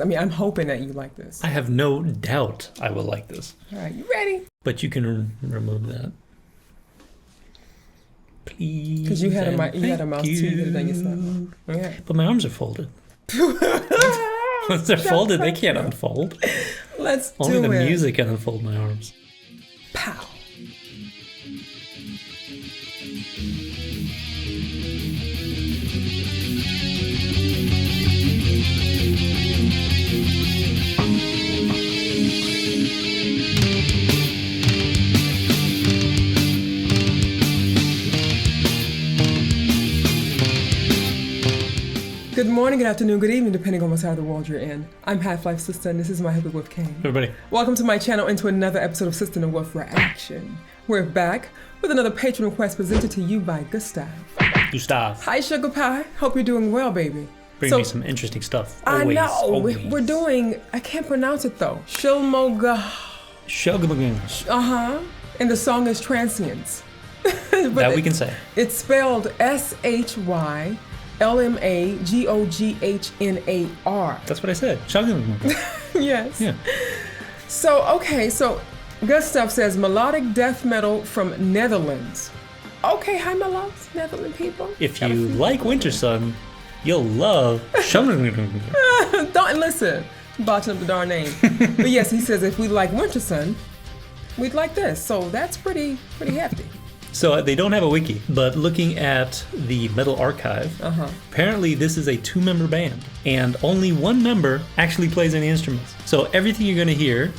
I mean, I'm hoping that you like this. I have no doubt I will like this. All right, you ready? But you can remove that. Please. Because you had a mouse too, you could have done yourself. Okay. But my arms are folded. Once they're folded, they can't unfold. Let's do it. Only the music can unfold my arms. Pow. Good morning, good afternoon, good evening, depending on what side of the world you're in. I'm HalfLifeSistah, and this is my hubby wolfkain. Everybody. Welcome to my channel and to another episode of Sistah and Wolf Reaction. We're back with another patron request presented to you by Gustav. Hi, Sugar Pie. Hope you're doing well, baby. Bring me some interesting stuff. Always, I know. Always. We're doing, I can't pronounce it though. Shylmagoghnar. And the song is Transience. That we can say. It's spelled Shylmagoghnar. That's what I said. Shylmagoghnar. Yes. Yeah. So Gustav says melodic death metal from Netherlands. Okay, hi my loves, Netherlands people. If you like Winter Sun, you'll love Shylmagoghnar. Don't listen, botching up the darn name. But yes, he says if we like Winter Sun, we'd like this. So that's pretty hefty. So they don't have a wiki, but looking at the Metal Archive, apparently this is a 2-member band, and only one member actually plays any instruments. So everything you're going to hear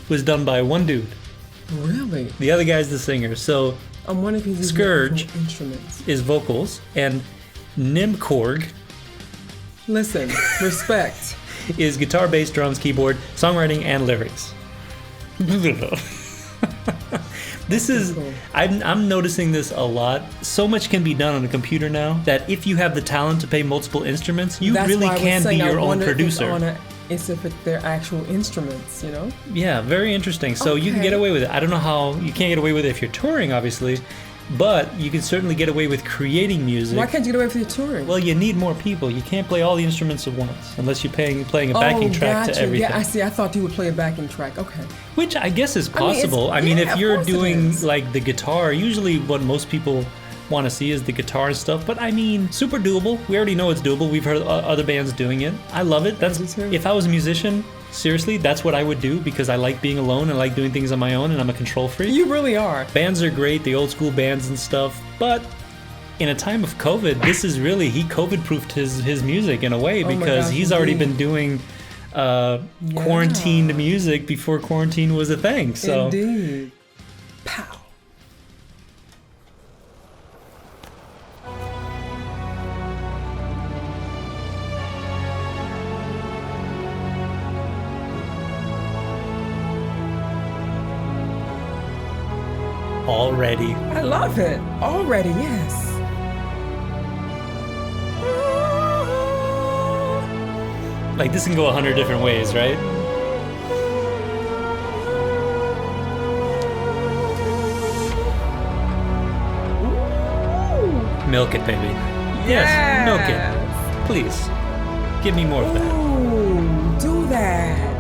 was done by one dude. Really? The other guy's the singer. So I'm wondering if he's Scourge instruments. Is vocals, and Nimkorg. Listen, respect. Is guitar, bass, drums, keyboard, songwriting, and lyrics. This is, I'm noticing this a lot. So much can be done on a computer now that if you have the talent to play multiple instruments, you really can be your own producer. It's if they're actual instruments, you know? Yeah, very interesting. So you can get away with it. I don't know how, you can't get away with it if you're touring, obviously, but you can certainly get away with creating music. Why can't you get away with your touring? Well, you need more people. You can't play all the instruments at once unless you're playing a backing track to everything. Yeah, I see. I thought you would play a backing track. Okay. Which I guess is possible. I mean, if you're doing like the guitar, usually what most people want to see is the guitar and stuff. But I mean, super doable. We already know it's doable. We've heard other bands doing it. I love it. If I was a musician, seriously, that's what I would do because I like being alone and I like doing things on my own and I'm a control freak. You really are. Bands are great, the old school bands and stuff, but in a time of COVID, this is really, he COVID-proofed his music in a way because he's already been doing quarantined music before quarantine was a thing. So. Indeed. Pow. Already. I love it. Already, yes. Like this can go 100 different ways, right? Milk it, baby. Yes, milk it. Please. Give me more of that. Ooh, do that.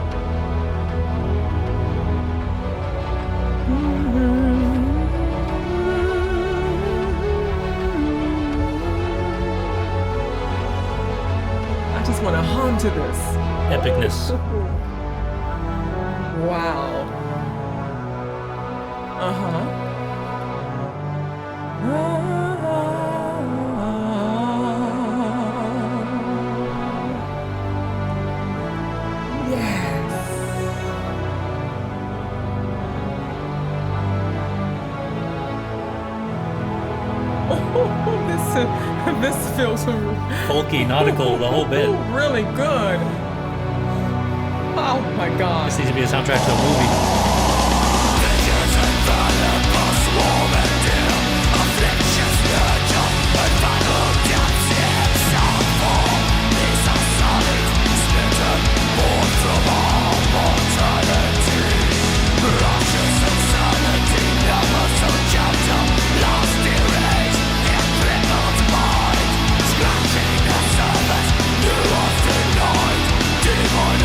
I just want to hum to this. Epicness. Wow. Yes. This feels folky, nautical, the whole bit. Really good. Oh my God. This needs to be a soundtrack to a movie. Demon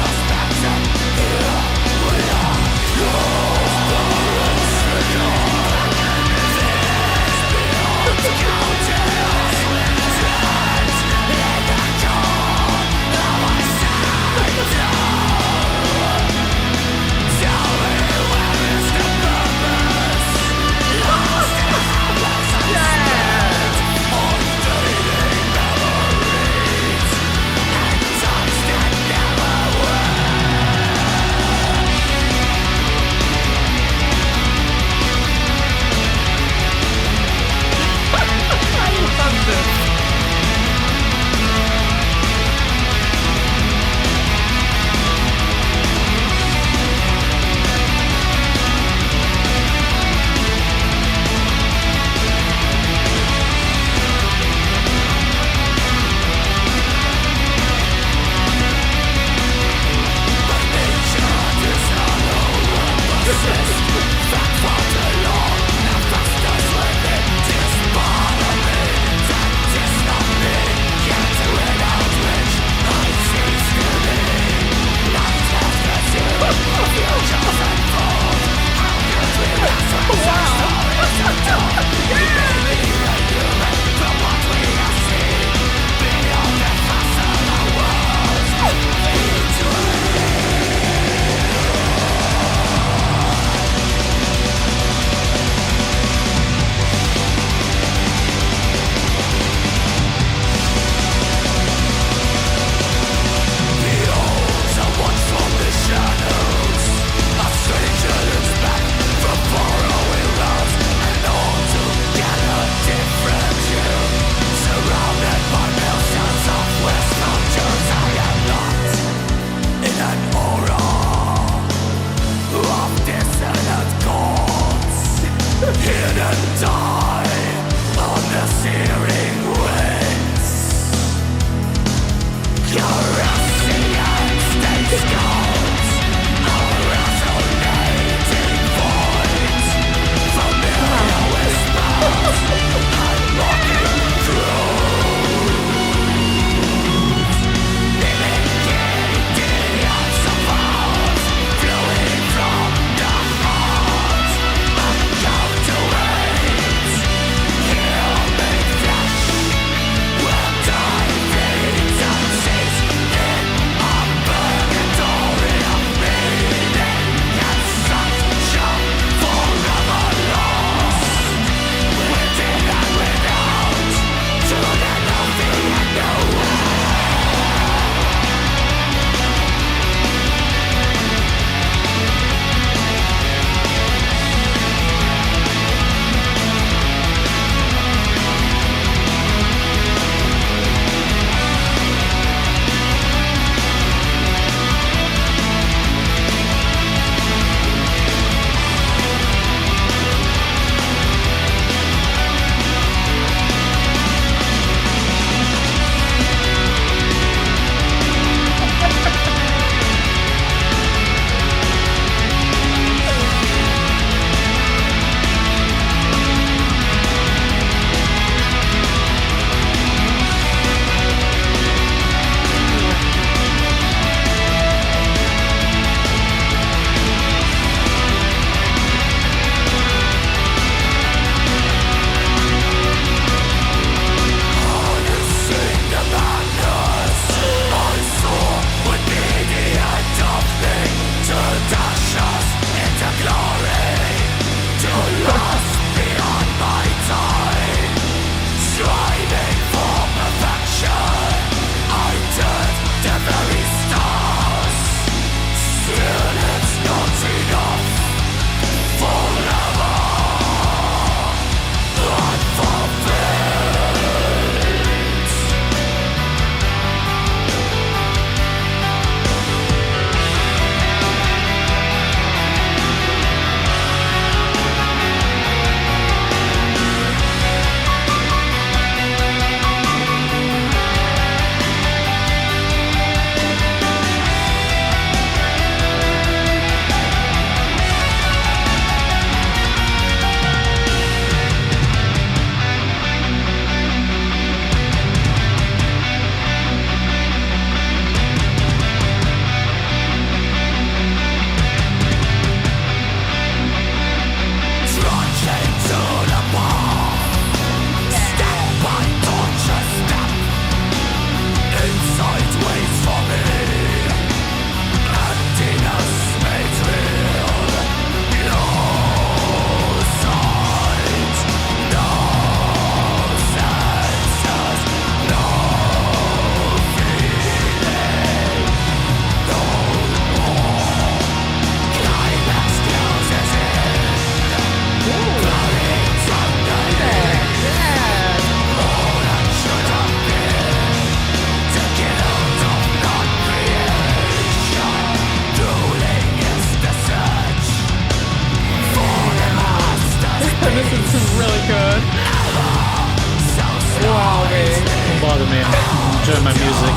enjoy my music.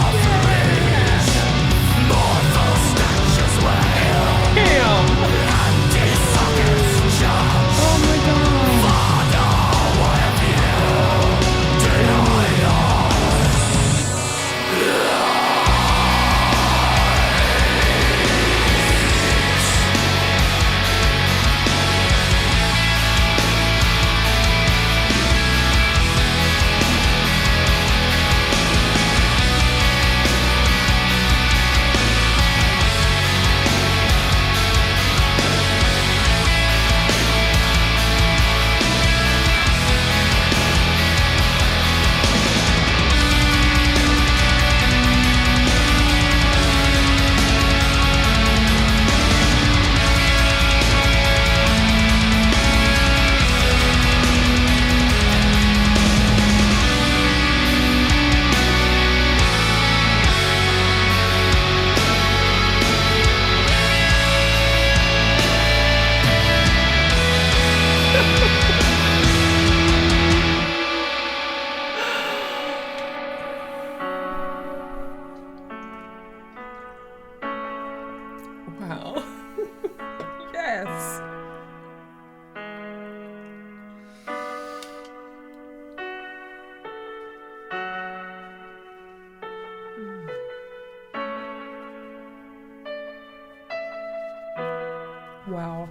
Wow. Yes. Wow.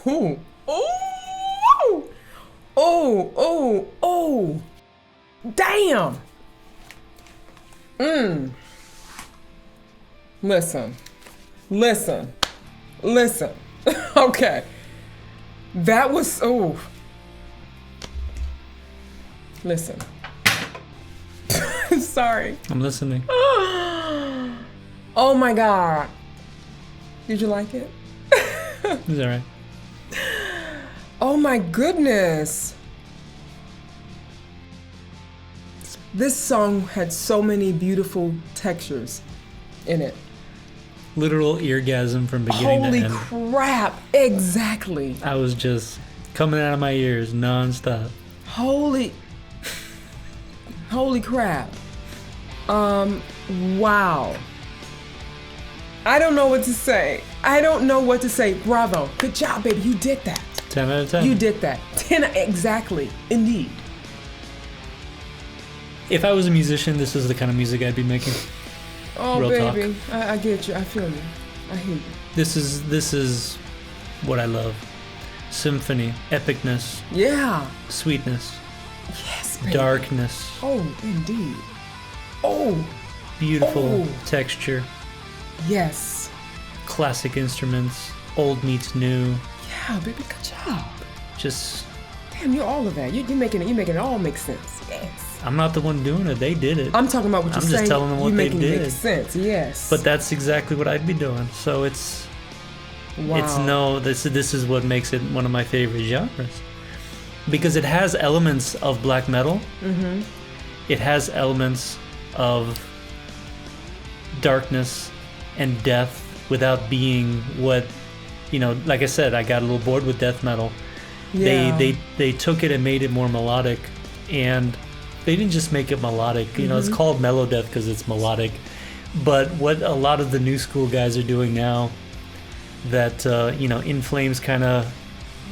Oh, oh, oh, oh, oh, damn. Listen. Okay. That was, listen. Sorry. I'm listening. Oh my God. Did you like it? It's all right. Oh my goodness. This song had so many beautiful textures in it. literal eargasm from beginning to end. Holy crap! Exactly. I was just coming out of my ears nonstop. Holy crap! Wow. I don't know what to say. Bravo. Good job, baby. You did that. 10 out of 10. You did that. 10 exactly. Indeed. If I was a musician, this is the kind of music I'd be making. Oh, real baby. I get you. I feel you. I hear you. This is what I love. Symphony, epicness. Yeah. Sweetness. Yes, baby. Darkness. Oh, indeed. Oh. Beautiful texture. Yes. Classic instruments. Old meets new. Yeah, baby. Good job. Just. Damn, you're all of that. You're making it all make sense. Yes. I'm not the one doing it. They did it. I'm talking about what you're saying. I'm just telling them what they did. You're making it make sense. Yes. But that's exactly what I'd be doing. So it's. Wow. This is what makes it one of my favorite genres. Because it has elements of black metal. Mm-hmm. It has elements of darkness and death without being what, like I said, I got a little bored with death metal. Yeah. They took it and made it more melodic, and they didn't just make it melodic. It's called mellow death because it's melodic. But what a lot of the new school guys are doing now, that In Flames kind of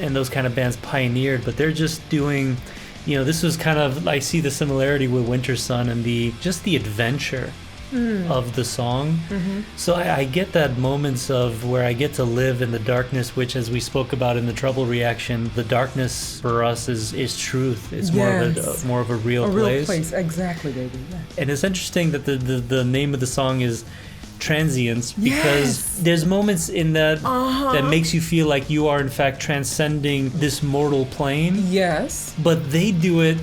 and those kind of bands pioneered, but they're just doing, this was kind of, I see the similarity with Winter Sun and the adventure of the song. Mm-hmm. So I get that moments of where I get to live in the darkness, which, as we spoke about in the Trouble reaction, the darkness for us is truth. It's more of a real place. A real place, exactly, baby. Yeah. And it's interesting that the name of the song is Transience, because there's moments in that that makes you feel like you are in fact transcending this mortal plane. Yes. But they do it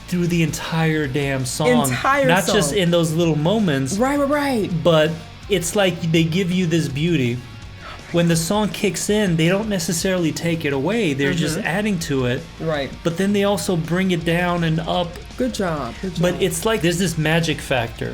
through the entire damn song. Not just in those little moments. Right. But it's like they give you this beauty. When the song kicks in, they don't necessarily take it away. They're just adding to it. Right. But then they also bring it down and up. Good job. But it's like there's this magic factor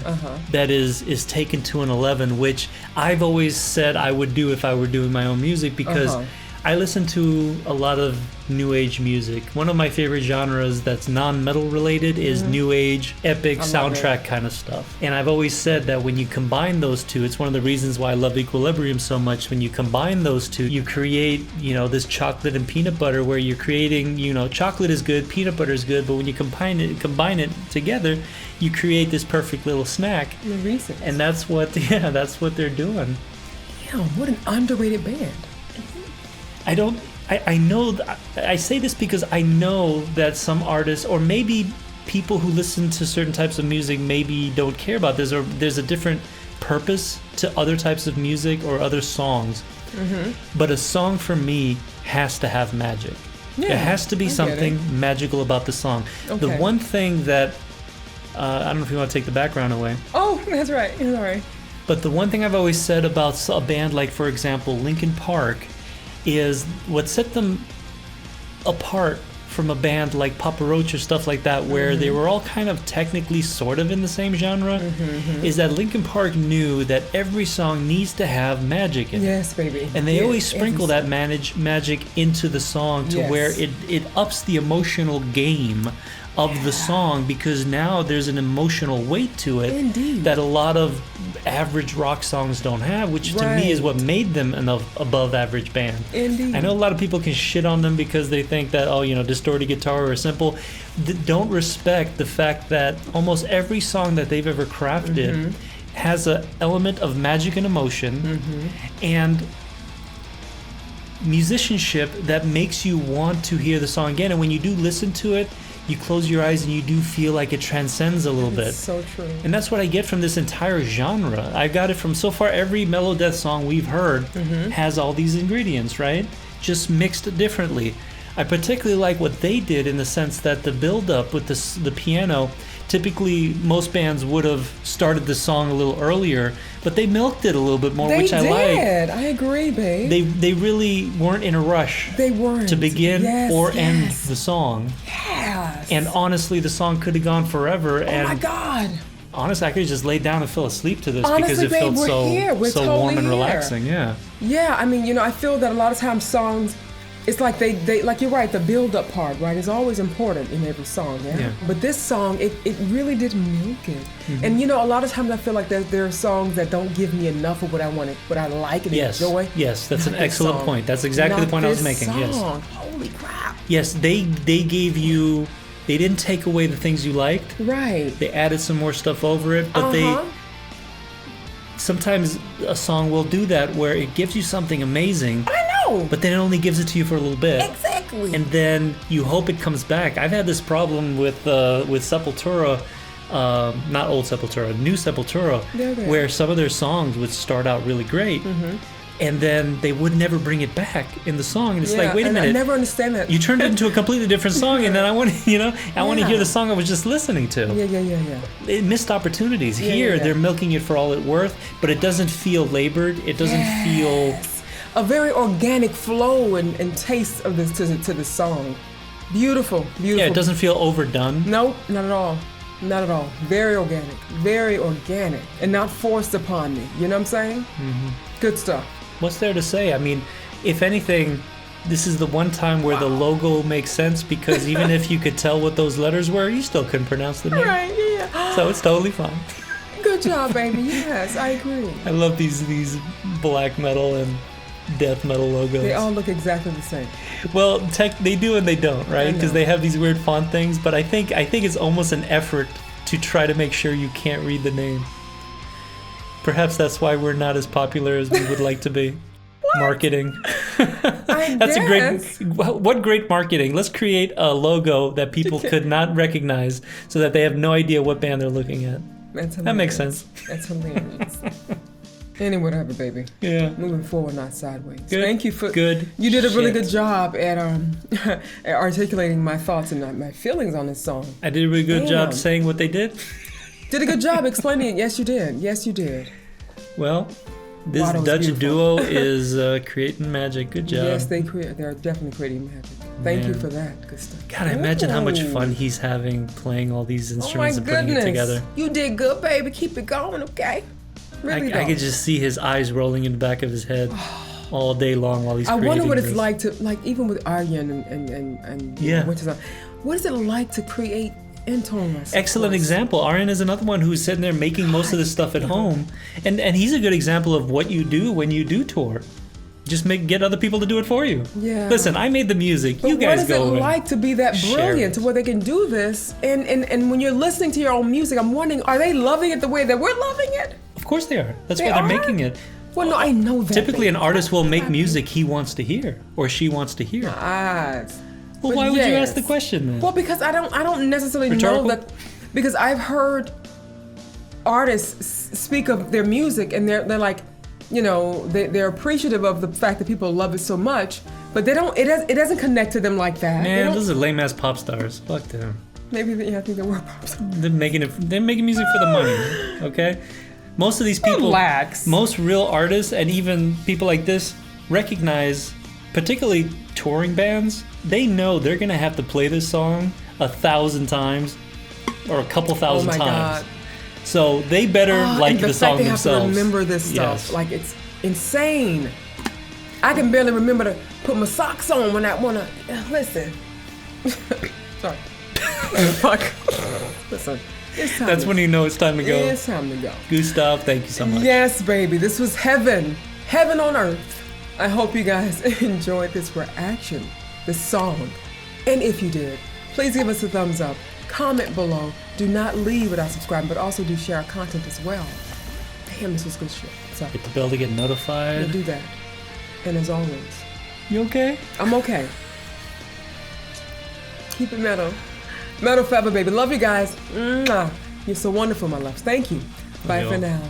that is taken to an 11, which I've always said I would do if I were doing my own music, because I listen to a lot of new age music. One of my favorite genres that's non-metal related is new age, epic soundtrack kind of stuff. And I've always said that when you combine those two, it's one of the reasons why I love Equilibrium so much. When you combine those two, you create, this chocolate and peanut butter, where you're creating, chocolate is good, peanut butter is good, but when you combine it together, you create this perfect little snack. And that's what they're doing. Yeah, what an underrated band. I know, I say this because I know that some artists, or maybe people who listen to certain types of music, maybe don't care about this, or there's a different purpose to other types of music or other songs. But a song for me has to have magic. Yeah, there has to be something magical about the song. The one thing that, I don't know if you want to take the background away. Oh, that's right. It's all right. But the one thing I've always said about a band like, for example, Linkin Park, is what set them apart from a band like Papa Roach or stuff like that, where they were all kind of technically sort of in the same genre, is that Linkin Park knew that every song needs to have magic in it. Yes, baby. And they always sprinkle that magic into the song to where it ups the emotional game of the song, because now there's an emotional weight to it that a lot of average rock songs don't have, which to me is what made them an above average band. I know a lot of people can shit on them because they think that, distorted guitar or simple. Don't respect the fact that almost every song that they've ever crafted has an element of magic and emotion and musicianship that makes you want to hear the song again. And when you do listen to it, you close your eyes and you do feel like it transcends a little bit. So true. And that's what I get from this entire genre. I got it from, so far, every mellow death song we've heard has all these ingredients, right? Just mixed differently. I particularly like what they did in the sense that the build-up with the piano, typically most bands would have started the song a little earlier, but they milked it a little bit more, which I like. I agree, babe. They really weren't in a rush. They weren't. To begin or end the song. Yes. And honestly, the song could have gone forever. Oh my God. Honestly, I could just lay down and fell asleep to this Honestly, because it babe, felt we're so totally warm and here. relaxing. Yeah. Yeah, I mean, I feel that a lot of times songs, it's like they like you're right, the build-up part, right, is always important in every song, yeah? But this song, it really didn't make it. Mm-hmm. And a lot of times I feel like there are songs that don't give me enough of what I want, what I like and enjoy. Yes, that's an excellent point. That's exactly the point I was making. Song. Yes. Holy crap. Yes, they gave you. They didn't take away the things you liked. Right. They added some more stuff over it, but sometimes a song will do that where it gives you something amazing. I know. But then it only gives it to you for a little bit. Exactly. And then you hope it comes back. I've had this problem with Sepultura, not old Sepultura, new Sepultura, where some of their songs would start out really great. Mm-hmm. And then they would never bring it back in the song, and it's like, wait a minute! I never understand that. You turned it into a completely different song, and then I want to, I want to hear the song I was just listening to. Yeah. It missed opportunities. Here, they're milking it for all it's worth, but it doesn't feel labored. It doesn't feel a very organic flow and taste of this to the song. Beautiful. Yeah, it doesn't feel overdone. Nope, not at all. Not at all. Very organic, and not forced upon me. You know what I'm saying? Mm-hmm. Good stuff. What's there to say? I mean, if anything, this is the one time where the logo makes sense, because even if you could tell what those letters were, you still couldn't pronounce the name. Right, yeah. So it's totally fine. Good job, baby. Yes, I agree. I love these black metal and death metal logos. They all look exactly the same. Well, they do and they don't, right? Because they have these weird font things, but I think it's almost an effort to try to make sure you can't read the name. Perhaps that's why we're not as popular as we would like to be. Marketing. That's a great marketing. Let's create a logo that people could not recognize so that they have no idea what band they're looking at. That makes sense. That's hilarious. Any whatever, baby. Yeah. Moving forward, not sideways. Good. Thank you for good. You did a really good job at at articulating my thoughts and my feelings on this song. I did a really good job saying what they did. Did a good job explaining it. Yes, you did. Yes, you did. Well, this Dutch duo is creating magic. Good job. Yes, they're definitely creating magic. Thank you for that. Good stuff. God, imagine how much fun he's having playing all these instruments and putting it together. You did good, baby. Keep it going, okay? Really I could just see his eyes rolling in the back of his head all day long while he's creating. I wonder what it's like to, even with Arjen and Winter's, what is it like to create intones? Excellent example. Arjen is another one who's sitting there making most of this stuff at home, and he's a good example of what you do when you do tour. Just get other people to do it for you. Yeah. Listen, I made the music. But you guys go. What is it like to be that brilliant to where they can do this? And when you're listening to your own music, I'm wondering, are they loving it the way that we're loving it? Of course they are. That's why they're making it. Well, no, I know that. Typically, an artist will make music he wants to hear or she wants to hear. Well, why would you ask the question then? Well, because I don't necessarily know that. Because I've heard artists speak of their music and they're like, they're appreciative of the fact that people love it so much, but they don't. It doesn't connect to them like that. Man, those are lame ass pop stars. Fuck them. Maybe I think they were pop stars. They're making music for the money. Okay. Most of these people, most real artists, and even people like this, recognize, particularly touring bands, they know they're gonna have to play this song 1,000 times, or a couple thousand times. God. So they better like the song themselves. They have to remember this stuff. Like, it's insane. I can barely remember to put my socks on when I wanna listen. Sorry. Fuck. Listen. That's when you know it's time to go. It's time to go. Gustav, thank you so much. Yes, baby. This was heaven. Heaven on earth. I hope you guys enjoyed this reaction, this song. And if you did, please give us a thumbs up. Comment below. Do not leave without subscribing, but also do share our content as well. Damn, this was good shit. So, hit the bell to get notified. Yeah, do that. And as always, you okay? I'm okay. Keep it metal. Metal forever, baby. Love you guys. Mwah. You're so wonderful, my loves. Thank you. Bye for now.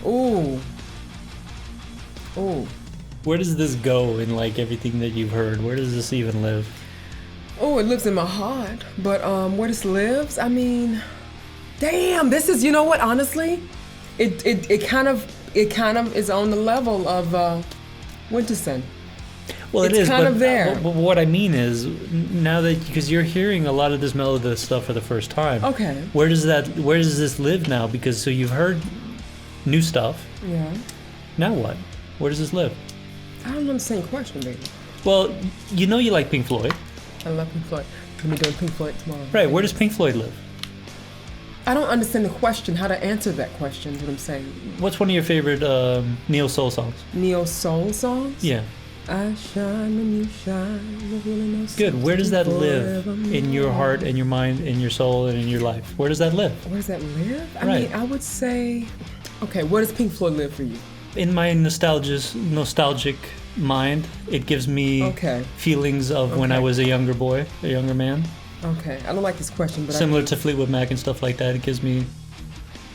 Ooh. Where does this go in everything that you've heard? Where does this even live? Oh, it lives in my heart. But where this lives, I mean, damn. This is, you know what? Honestly, it kind of is on the level of Winterson. Well, it's kind of there. But what I mean is, now that, because you're hearing a lot of this melodic stuff for the first time. Okay. Where does this live now? Because so you've heard new stuff. Yeah. Now what? Where does this live? I don't understand the question, baby. Well, you know you like Pink Floyd. I love Pink Floyd. We'll be doing Pink Floyd tomorrow. Right. Where does Pink Floyd live? I don't understand the question. How to answer that question is what I'm saying. What's one of your favorite neo soul songs? Neo soul songs? Yeah. I shine when you shine. Really Good. Where does that live in your heart and your mind and your soul and in your life? Where does that live? Where does that live? I Right. mean, I would say, okay, where does Pink Floyd live for you? In my nostalgic mind, it gives me feelings of when I was a younger boy, a younger man. Okay, I don't like this question, but similar to Fleetwood Mac and stuff like that. It gives me,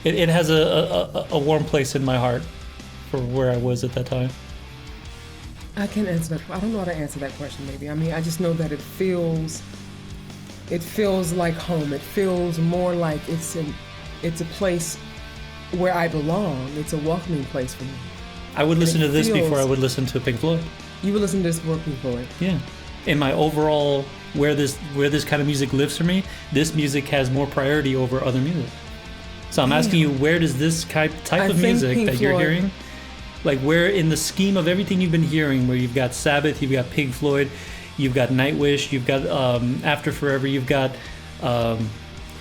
it has a warm place in my heart for where I was at that time. I can't answer that. I don't know how to answer that question. Maybe I mean I just know that it feels like home. It feels more like it's a place where I belong. It's a welcoming place for me. I would listen to this before I would listen to Pink Floyd. You would listen to this before Pink Floyd? Yeah. In my overall, where this kind of music lives for me, this music has more priority over other music. So I'm asking you, where does this type of music that you're hearing, like where in the scheme of everything you've been hearing, where you've got Sabbath, you've got Pink Floyd, you've got Nightwish, you've got After Forever, you've got a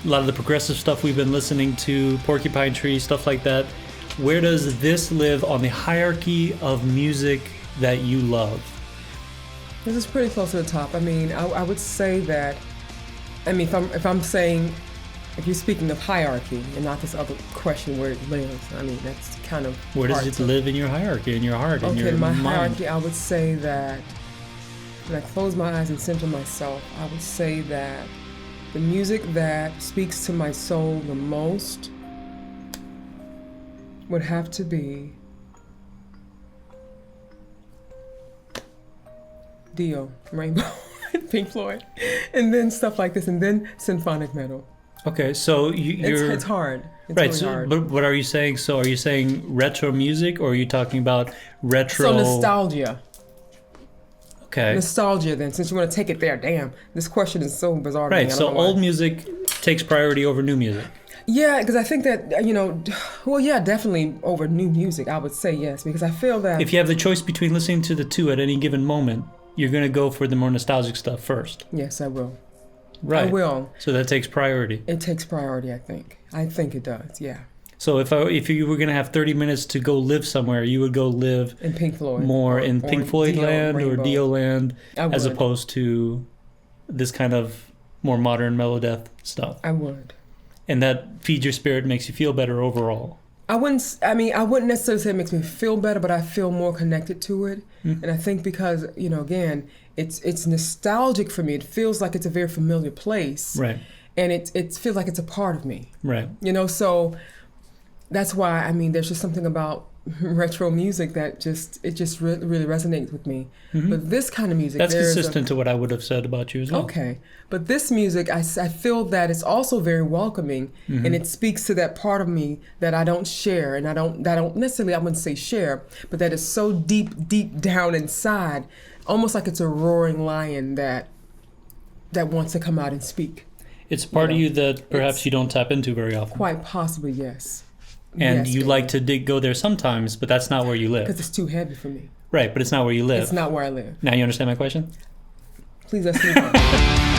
lot of the progressive stuff we've been listening to, Porcupine Tree, stuff like that. Where does this live on the hierarchy of music that you love? This is pretty close to the top. I mean, I would say that. I mean, if you're speaking of hierarchy and not this other question where it lives, I mean that's kind of. Where does it live in your hierarchy, in your heart, in your my mind? Hierarchy, I would say that when I close my eyes and center myself, I would say that the music that speaks to my soul the most would have to be Dio, Rainbow, Pink Floyd, and then stuff like this, and then symphonic metal. Okay, so you're... It's hard. It's right, really so, hard. but what are you saying? So are you saying retro music, or are you talking about retro... So nostalgia. Okay. Nostalgia, then, since you want to take it there. Damn, this question is so bizarre to me. Right, so old music takes priority over new music. Yeah, because I think that, definitely over new music, I would say yes, because I feel that... If you have the choice between listening to the two at any given moment, you're going to go for the more nostalgic stuff first. Yes, I will. Right. I will. So that takes priority. It takes priority, I think. I think it does, yeah. So if you were going to have 30 minutes to go live somewhere, you would go live in Pink Floyd, more in Pink Floyd land or Dio land, as would. Opposed to this kind of more modern melodeath stuff. I would. And that feeds your spirit, makes you feel better overall. I wouldn't necessarily say it makes me feel better, but I feel more connected to it. Mm-hmm. And I think because, again, it's nostalgic for me. It feels like it's a very familiar place. Right. And it feels like it's a part of me. Right. So that's why, there's just something about retro music that just really resonates with me. Mm-hmm. But this kind of music... That's consistent to what I would have said about you as well. Okay. But this music, I feel that it's also very welcoming, mm-hmm. and it speaks to that part of me that I don't share, and I don't necessarily, I wouldn't say share, but that is so deep down inside, almost like it's a roaring lion that wants to come out and speak. It's part of you that perhaps you don't tap into very often. Quite possibly, yes. And you like to go there sometimes, but that's not where you live. Because it's too heavy for me. Right, but it's not where you live. It's not where I live. Now you understand my question? Please let's move on.